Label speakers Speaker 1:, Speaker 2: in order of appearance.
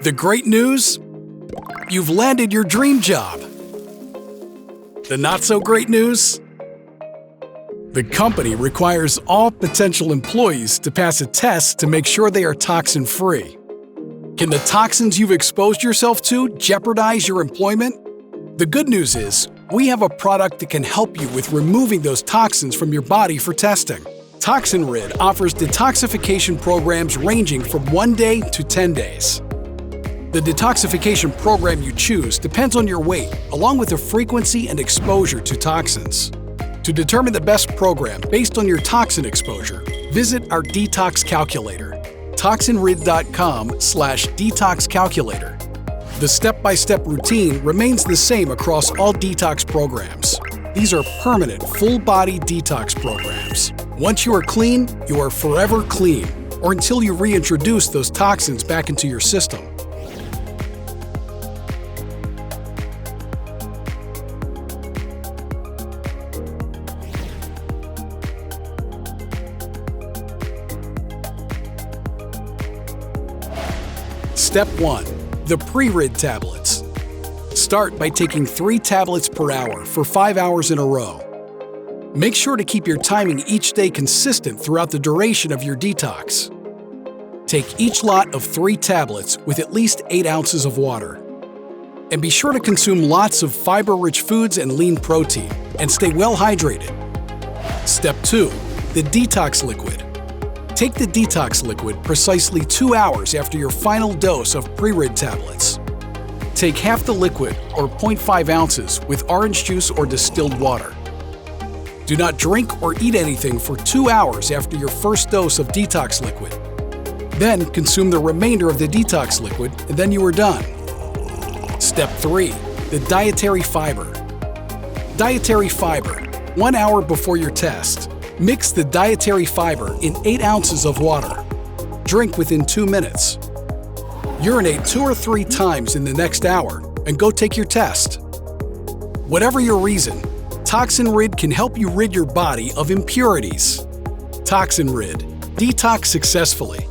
Speaker 1: The great news? You've landed your dream job. The not-so-great news? The company requires all potential employees to pass a test to make sure they are toxin-free. Can the toxins you've exposed yourself to jeopardize your employment? The good news is, we have a product that can help you with removing those toxins from your body for testing. Toxinrid offers detoxification programs ranging from 1 day to 10 days. The detoxification program you choose depends on your weight, along with the frequency and exposure to toxins. To determine the best program based on your toxin exposure, visit our detox calculator, toxinrid.com/detox calculator. The step-by-step routine remains the same across all detox programs. These are permanent, full-body detox programs. Once you are clean, you are forever clean, or until you reintroduce those toxins back into your system. Step 1. The PreRid Tablets. Start by taking 3 tablets per hour for 5 hours in a row. Make sure to keep your timing each day consistent throughout the duration of your detox. Take each lot of 3 tablets with at least 8 ounces of water. And be sure to consume lots of fiber-rich foods and lean protein, and stay well hydrated. Step 2. The Detox Liquid. Take the Detox Liquid precisely 2 hours after your final dose of PreRid tablets. Take half the liquid, or 0.5 ounces, with orange juice or distilled water. Do not drink or eat anything for 2 hours after your first dose of Detox Liquid. Then consume the remainder of the Detox Liquid, and then you are done. Step 3. The Dietary Fiber. Dietary Fiber. 1 hour before your test. Mix the dietary fiber in 8 ounces of water. Drink within 2 minutes. Urinate 2 or 3 times in the next hour and go take your test. Whatever your reason, Toxinrid can help you rid your body of impurities. Toxinrid. Detox successfully.